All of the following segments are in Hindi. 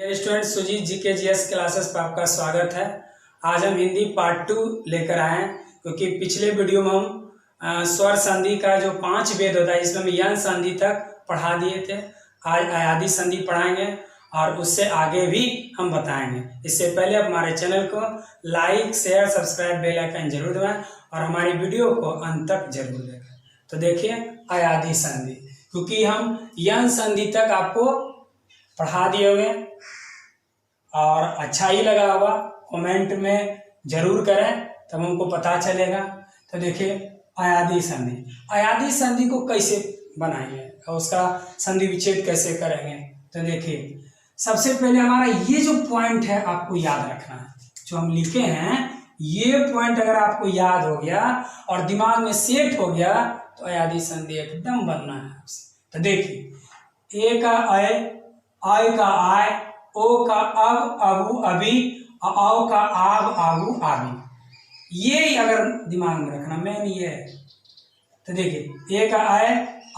स्टूडेंट सुजीत जी के जीएस क्लासेस पर आपका स्वागत है। आज हम हिंदी पार्ट 2 लेकर आए हैं, क्योंकि पिछले वीडियो में हम स्वर संधि का जो 5 भेद होता है इसमें हम यन संधि तक पढ़ा दिए थे। आज अयादी संधि पढ़ाएंगे और उससे आगे भी हम बताएंगे। इससे पहले आप हमारे चैनल को like share subscribe bell icon जरूर दबाएं और हमारी वीडियो को अंत तक जरूर देखें। तो देखिए अयादी संधि, क्योंकि हम यन संधि तक आपको पढ़ा दिए हुए और अच्छा ही लगा होगा, कमेंट में जरूर करें तब हमको पता चलेगा। तो देखिए अयादी संधि, अयादी संधि को कैसे बनाएंगे और उसका संधि विच्छेद कैसे करेंगे। तो देखिए सबसे पहले हमारा ये जो पॉइंट है आपको याद रखना है, जो हम लिखे हैं ये पॉइंट अगर आपको याद हो गया और दिमाग में सेट हो गया तो अयादी संधि एकदम बनना है। तो देखिए ए का अय, आय का आय, ओ का अब अबू अभी, आओ का आब आबू आबी, ये अगर दिमाग में रखना मेन ये है। तो देखिए ए का आय,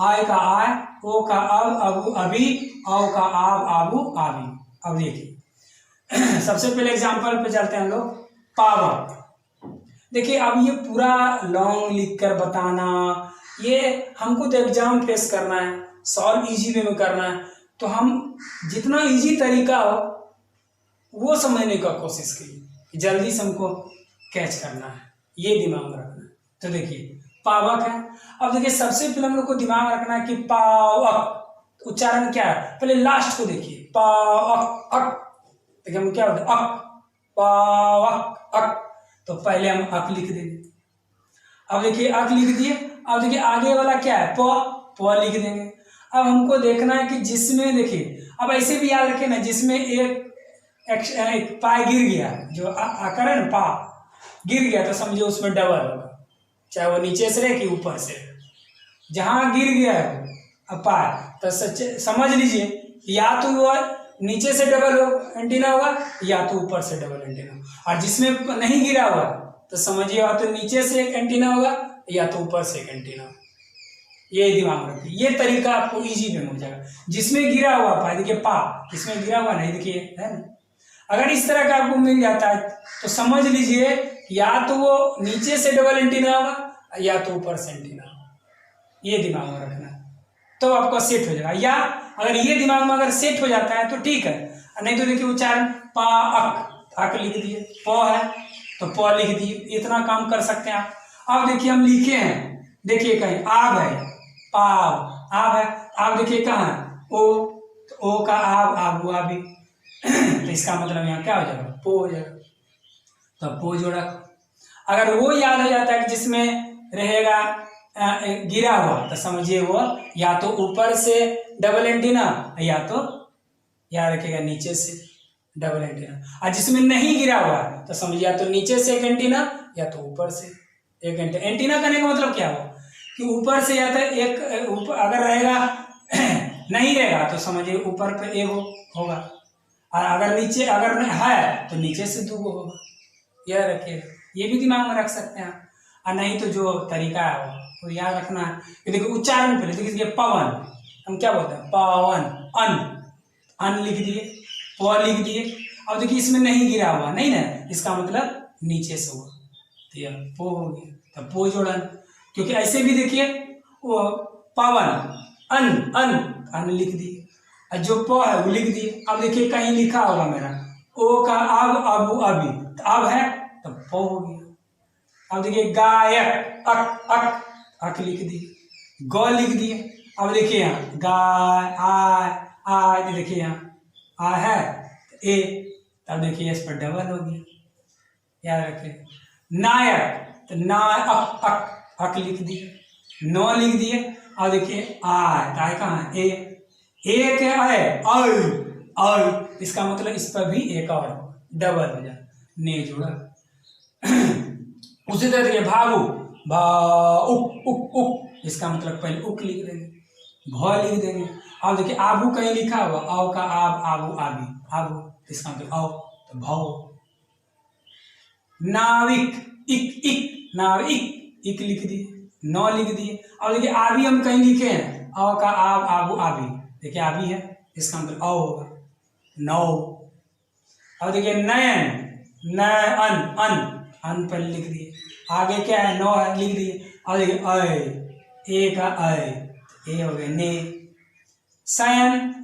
आय का आय, ओ का अब अबू अभी, आओ का आब आबू आबी। अब देखिए सबसे पहले एग्जांपल पे चलते हैं हम लोग। पावक, देखिए अब ये पूरा लॉन्ग लिख कर बताना, ये हमको तो एग्जाम फेस करना है, सॉल्व इजी वे में करना है, तो हम जितना इजी तरीका हो वो समझने का कोशिश करिए, जल्दी से हमको कैच करना है, ये दिमाग में रखना है। तो देखिए पावक है। अब देखिए सबसे पहले हम लोग को दिमाग में रखना है कि पावक उच्चारण क्या है। पहले लास्ट को देखिए पावक अक, देखिए हम क्या होता है अक, पावक अक, तो पहले हम अक लिख देंगे। अब देखिए अक लिख दिए। अब देखिए आगे वाला क्या है प लिख देंगे। अब हमको देखना है कि जिसमें देखिए अब ऐसे भी याद रखें ना, जिसमें एक पा गिर गया, जो आकर है ना पा गिर गया, तो समझिए उसमें डबल होगा, चाहे वो नीचे से रहे कि ऊपर से। जहां गिर गया है अब पा, तो समझ लीजिए या तो वो नीचे से डबल एंटीना होगा या तो ऊपर से डबल एंटीना। और जिसमें नहीं गिरा हुआ तो समझिए या तो नीचे से एक एंटीना होगा या तो ऊपर से एक एंटीना। ये दिमाग में रखिए, ये तरीका आपको इजी में हो जाएगा। जिसमें गिरा हुआ पा, देखिए पा, इसमें गिरा हुआ नहीं, देखिए है ना। अगर इस तरह का आपको मिल जाता है तो समझ लीजिए या तो वो नीचे से डबल एंटीना होगा या तो ऊपर से एंटीना होगा। ये दिमाग में रखना तो आपको सेट हो जाएगा। या अगर ये दिमाग में अगर सेट हो जाता है तो ठीक है, नहीं तो देखिए उच्चारण पा अक, अक लिख दिए, प है तो प लिख दिए, इतना काम कर सकते हैं आप। अब देखिए हम लिखे हैं, देखिए कहीं आब है, पाव आब है, आब देखिए कहाँ है ओ, तो ओ का आब आबू आबी, तो इसका मतलब यहाँ क्या हो जाएगा पो हो जाएगा। तो पो जोड़ा। अगर वो याद हो जाता है कि जिसमें रहेगा गिरा हुआ, तो समझिए वो या तो ऊपर से डबल एंटीना या तो याद रखेगा नीचे से डबल एंटीना। और जिसमें नहीं गिरा हुआ तो समझिए या तो नीचे से एक एंटीना या तो ऊपर से एक एंटीना। एंटीना करने का मतलब क्या हुआ कि ऊपर से या तो एक ऊपर अगर रहेगा नहीं रहेगा तो समझिए ऊपर पे एक होगा, और अगर नीचे अगर है तो नीचे से दो होगा। यह रखिएगा, ये भी दिमाग में रख सकते हैं। और नहीं तो जो तरीका है वो याद रखना है कि देखिए उच्चारण पहले देखिए पवन, हम क्या बोलते हैं पवन, अन, अन लिख दिए, प लिख दिए। अब देखिए इसमें नहीं गिरा हुआ नहीं ना, इसका मतलब नीचे से हुआ, तो यह पो हो गया, तो पो जोड़न। क्योंकि ऐसे भी देखिए वो पवन अन, अन, अन लिख दिए, और जो प है वो लिख दिए। अब देखिए कहीं लिखा होगा मेरा ओ का अब अबू अभी, तो अब है तो पो हो गया। अब देखिए गायक अक, अक, अक लिख दिए, ग लिख दिए। अब देखिए यहाँ गाय आय, देखिए यहाँ आ है तो ए, तब देखिए इस पर डबल हो गया, याद रखिए। नायक तो ना अक, अक, अक लिख दिए, नौ लिख दिए। अब देखिए आय, तो आय कहाँ है ए, एक है आय, इसका मतलब इस पर भी एक और डबल हो जाए, ने जोड़ा। उसी तरह देखिए भावु, भा उक, उक, उक, इसका मतलब पहले उक लिख देंगे, भ लिख देंगे। अब देखिए आबू कहीं लिखा हुआ, आओ का आब आबू आबी, आबू, इसका मतलब आओ तो भाव। नाविक इक, इक, नाविक, इक लिख दिए, नौ लिख दिए। अब देखिए आबी हम कहीं लिखे हैं, आओ का आब आबू आबी, देखिए आबी है, इसका मतलब आओ होगा, 9। अब देखिए नयन, नयन, अन, अन पर लिख दिए। आगे क्या है, 9 है, लिख दिए। अब देखिए अय, ए का अय, ए हो गया ने। शयन,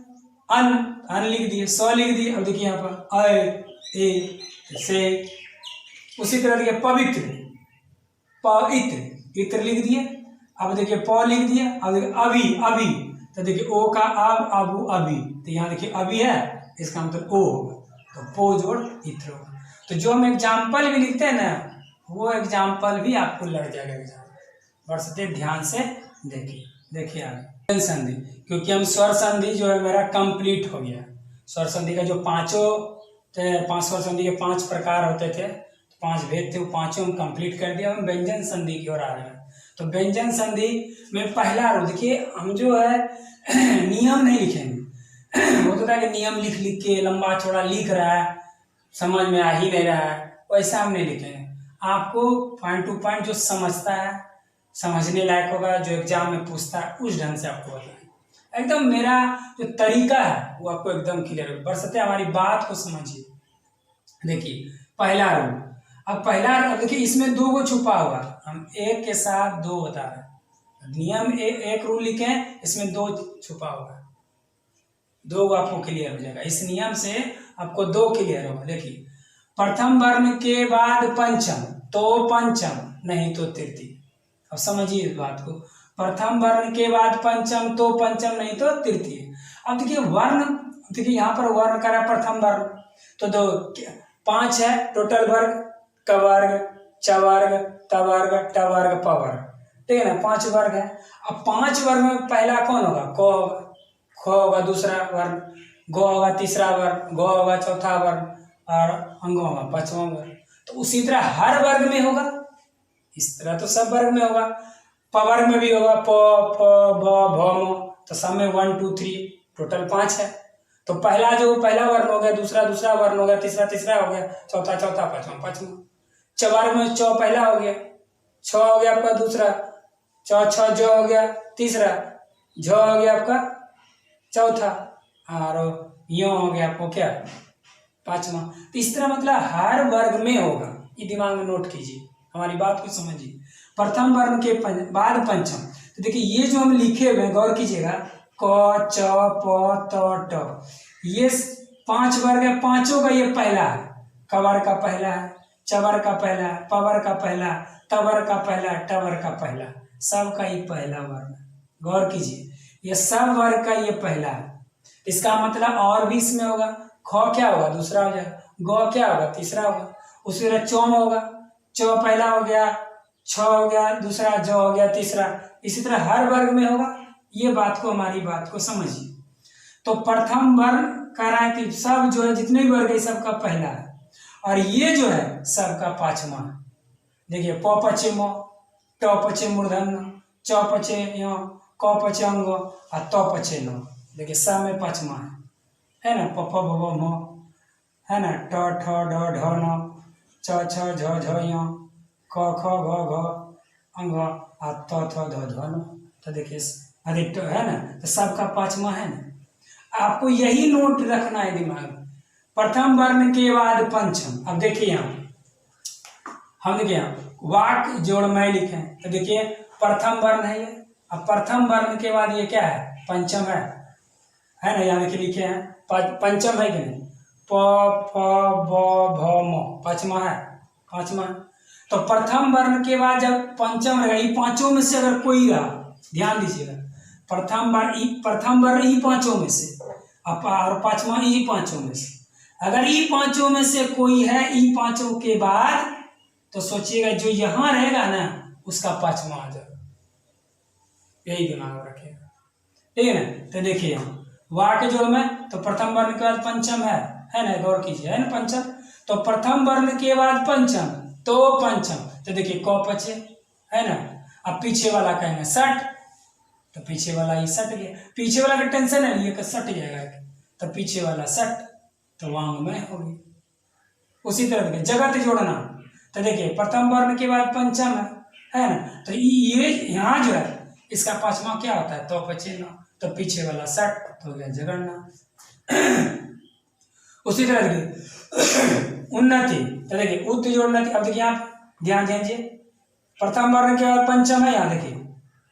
अन, अन लिख दिए, 100 लिख दिए। अब देखिए यहाँ पर अय, ए से। उसी तरह देखिए पवित्र, पवित्र, इत्र लिख दिए। अब देखिए प लिख दिया। अब देखिए अभी, अभी, तो देखिए ओ का अब, अबू, अभी, तो यहाँ देखिए अभी है, इसका मतलब ओ होगा, तो पो जोड़ इत्र होगा। तो जो हम एग्जाम्पल भी लिखते हैं ना, वो एग्जाम्पल भी आपको लग जाएगा एग्जाम। बरसते ध्यान से देखिए। देखिए आगे संधि, क्योंकि हम स्वर संधि जो है मेरा कंप्लीट हो गया। स्वर संधि का जो पांचों पांच स्वर संधि के 5 प्रकार होते थे, 5 भेद थे, वो पांचों हम कंप्लीट कर दिया। हम व्यंजन संधि की ओर आ रहे हैं। तो व्यंजन संधि में पहला रूल देखिए, हम जो है नियम नहीं लिखेंगे। होता था कि नियम लिख लिख के लंबा चौड़ा लिख रहा है, समझ में आ ही नहीं रहा है, वैसा हम नहीं लिखेंगे। आपको पॉइंट टू पॉइंट जो समझता है, समझने लायक होगा, जो एग्जाम में पूछता है, उस ढंग से आपको बताएं। एकदम मेरा जो तरीका है वो आपको एकदम क्लियर है। बरसते हमारी बात को समझिए। देखिए पहला रूल, अब पहला रूल देखिए, इसमें 2 को छुपा हुआ, हम एक के साथ 2 बता रहे हैं। नियम एक रूल लिखे, इसमें 2 छुपा हुआ है, 2 आपको क्लियर हो जाएगा। इस नियम से आपको 2 क्लियर होगा। देखिए प्रथम वर्ण के बाद पंचम तो पंचम, नहीं तो तृतीय। अब समझिए इस बात को, प्रथम वर्ण के बाद पंचम तो पंचम, नहीं तो तृतीय। अब देखिए वर्ण, देखिए यहाँ पर वर्ण करा प्रथम वर्ण, तो 5 है टोटल वर्ग, क वर्ग, च वर्ग, त वर्ग, ट वर्ग, प वर्ग, ठीक है ना, 5 वर्ग है। अब 5 वर्ग में पहला कौन होगा, क होगा, ख होगा दूसरा वर्ण, ग होगा तीसरा वर्ण, ग होगा चौथा वर्ण, और अंग होगा 5वां वर्ग। तो उसी तरह हर वर्ग में होगा, इस तरह तो सब वर्ग में होगा, प वर्ग में भी होगा, प, फ, ब, भ, म, तो सब में 1 2 3 टोटल 5 है। तो पहला जो पहला वर्ण हो गया, दूसरा दूसरा वर्ण हो गया, तीसरा तीसरा हो गया, चौथा चौथा, पांचवा पांचवा। च वर्ग में च पहला हो गया, छ हो गया आपका दूसरा, च छ ज हो गया तीसरा, झ हो गया आपका चौथा, और यो हो गया आपको क्या, पांचवा। तो इस तरह मतलब हर वर्ग में होगा, ये दिमाग में नोट कीजिए, हमारी बात को समझिए। प्रथम वर्ण के बाद पंचम, तो देखिए ये जो हम लिखे हुए हैं, गौर कीजिएगा, क च प त ट, ये 5 वर्ग है, पांचों का ये पहला है, क वर्ग का पहला है, च वर्ग का पहला है, प वर्ग का पहला, त वर्ग का पहला, ट वर्ग का पहला, सब का ये पहला वर्ण है। गौर कीजिए, ये सब वर्ग का ये पहला है। इसका मतलब और भी इसमें होगा, ख क्या होगा दूसरा हो जाएगा, ग क्या होगा तीसरा होगा, उसी तरह चौम होगा, च पहला हो गया, छ हो गया दूसरा, ज हो गया तीसरा, इसी तरह हर वर्ग में होगा। ये बात को, हमारी बात को समझिए। तो प्रथम वर्ण कह रहा है कि सब जो है जितने भी वर्ग है सबका पहला है, और ये जो है सबका 5वां है। देखिए प पचे म, ट पचे मूर्धन्य, च पचे य, क पचे अंग, और त पचे न, देखिए सब में 5वां है ना, प फ ब भ म, है ना, ट ठ ड ढ न, च छ झ झ य, क ख ग घ अंग, और त थ ध ध न। तो देखिए अधिक है ना, तो सबका 5वां है ना। आपको यही नोट रखना है दिमाग में, प्रथम वर्ण के बाद पंचम। अब देखिए यहाँ हम देखिए यहाँ वाक जोड़ मैं लिखे, तो देखिए प्रथम वर्ण है ये, अब प्रथम वर्ण के बाद ये क्या है, पंचम है ना, यहाँ देखिए लिखे हैं पंचम है कि नहीं, प फ ब भ म, 5वां है, 5वां। तो प्रथम वर्ण के बाद जब पंचम रहेगा, ये पांचों में से अगर कोई रहा, ध्यान दीजिएगा, प्रथम वर्ण ई पांचों में से, और 5वां ई पांचों में से, अगर ई पांचों में से कोई है ई पांचों के बाद, तो सोचिएगा जो यहां रहेगा ना उसका 5वां आ जाएगा, यही दिमाग में रखिएगा, ठीक है ना। तो देखिए यहाँ वाक के जोड़ में, तो प्रथम वर्ण के बाद पंचम है ना, गौर कीजिए, है ना पंचम। तो प्रथम वर्ण के बाद पंचम तो पंचम, तो देखिए क पचे है ना, अब पीछे वाला कहेंगे 60, तो पीछे वाला ये 60 गया, पीछे वाला का टेंशन है, ये 60 जाएगा, तो पीछे वाला 60, तो वांग में होगी। उसी तरह देखिए जगत जोड़ना, तो देखिए प्रथम वर्ण के बाद पंचम है ना, तो ये यहाँ जो है इसका 5वां क्या होता है, तो पचे न, तो पीछे वाला 60, तो हो गया जगन्ना। उसी तरह देखिए उन्नति, तो देखिए उत जोड़ उन्नति। अब देखिए यहाँ ध्यान दीजिए, प्रथम वर्ण के बाद पंचम है, यहाँ देखिए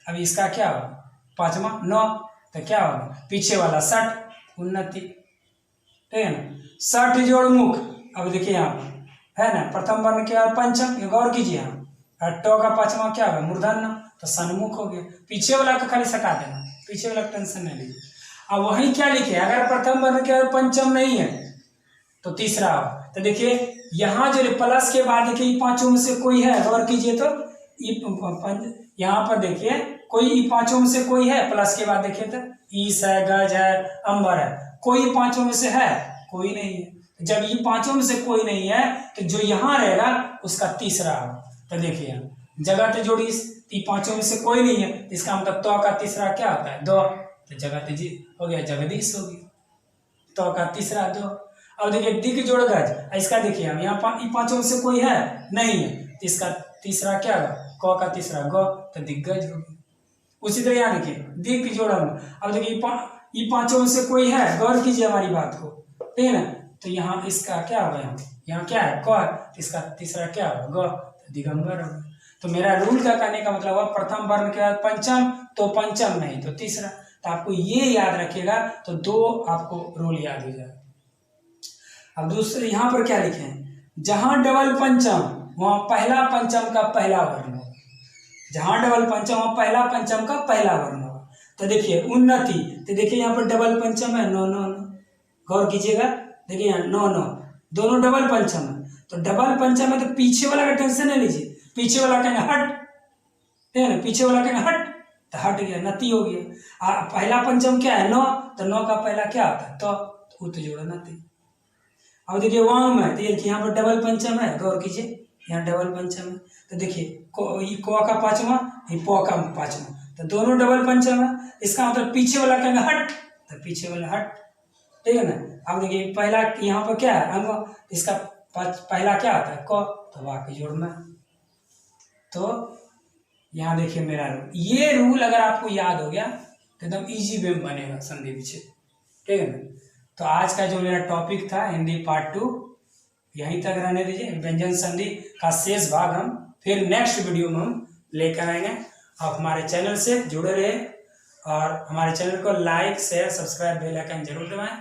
अब इसका क्या होगा, पांचवा नौ, तो क्या होगा पीछे वाला षठ उन्नति, ठीक है ना। षठ जोड़ मुख, अब देखिए यहाँ है ना, प्रथम वर्ण के बाद पंचम, गौर कीजिए यहाँ, और ट का पांचवा क्या होगा मूर्धन्य, तो सन्मुख हो गया। पीछे वाला का खाली सटा देना, पीछे वाला टेंशन नहीं लीजिए। अब वही क्या लिखे, अगर प्रथम वर्ण के बाद पंचम नहीं है तो तीसरा हो। तो देखिए यहाँ जो प्लस के बाद देखिए पांचों में से कोई है, गौर कीजिए तो यहाँ पर देखिए कोई पांचों में से कोई है, प्लस के बाद देखिए तो ईस है, गज है, अंबर है, कोई पांचों में से है, कोई नहीं है। जब ये पांचों में से कोई नहीं है तो जो यहाँ रहेगा उसका तीसरा हो। तो देखिए जगह तो जोड़ी, पांचों में से कोई नहीं है, इसका मतलब तो का तीसरा क्या होता है दो, तो जगह जी हो गया जगदीश हो गया, तो का तीसरा दो। अब देखिए दिक जोड़ गज, इसका देखिए हम यहाँ पांचों में से कोई है नहीं है, तो इसका तीसरा क्या होगा क का तीसरा ग, तो दिग्गज हो गया। उसी तरह यहाँ देखिए दिक जोड़, अब देखिए ये पांचों में से कोई है, गौर कीजिए हमारी बात को, ठीक है ना। तो यहाँ इसका क्या होगा, यहाँ क्या है क, इसका तीसरा क्या होगा ग, तो दिगंबर होगा। तो मेरा रूल का कहने का मतलब हुआ प्रथम वर्ण के बाद पंचम, तो पंचम नहीं तो तीसरा। तो आपको ये याद रखिएगा, तो दो आपको रूल याद हो जाएगा। अब दूसरे यहाँ पर क्या लिखे हैं, जहां डबल पंचम वहां पहला पंचम का पहला वर्ण हो, जहां डबल पंचम वहां पहला पंचम का पहला वर्ण हो। तो देखिए उन्नति, तो देखिए यहाँ पर डबल पंचम है नौ नौ नौ, गौर कीजिएगा, देखिए यहाँ नौ नौ, दोनों डबल पंचम है। तो डबल पंचम है तो पीछे वाला का टेंशन नहीं लीजिए, पीछे वाला कहेंगे हट, ठीक है ना, पीछे वाला कहेंगे हट, तो हट गया, नति हो गया। पहला पंचम क्या है नौ, तो नौ का पहला क्या होता है तो उत जोड़ा नति। अब देखिए वाम है, तो देखिए यहाँ पर डबल पंचम है, गौर कीजिए यहाँ डबल पंचम है। तो देखिए क का पांचवा, प का पांचवा, तो दोनों डबल पंचम है, इसका मतलब पीछे वाला कहेंगे हट, तो पीछे वाला हट, ठीक है ना। अब देखिए पहला यहाँ पर क्या है अंग, इसका पहला क्या आता है क, तो वाक्य जोड़ना। तो यहाँ देखिए मेरा रूल, ये रूल अगर आपको याद हो गया तो एकदम इजी वे में बनेगा संधि विच्छेद, ठीक है ना। तो आज का जो मेरा टॉपिक था हिंदी पार्ट 2 यहीं तक रहने दीजिए। व्यंजन संधि का शेष भाग हम फिर नेक्स्ट वीडियो में हम लेकर आएंगे। आप हमारे चैनल से जुड़े रहे और हमारे चैनल को like share subscribe bell icon जरूर दबाएं।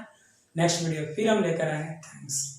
नेक्स्ट वीडियो फिर हम लेकर आएंगे। थैंक्स।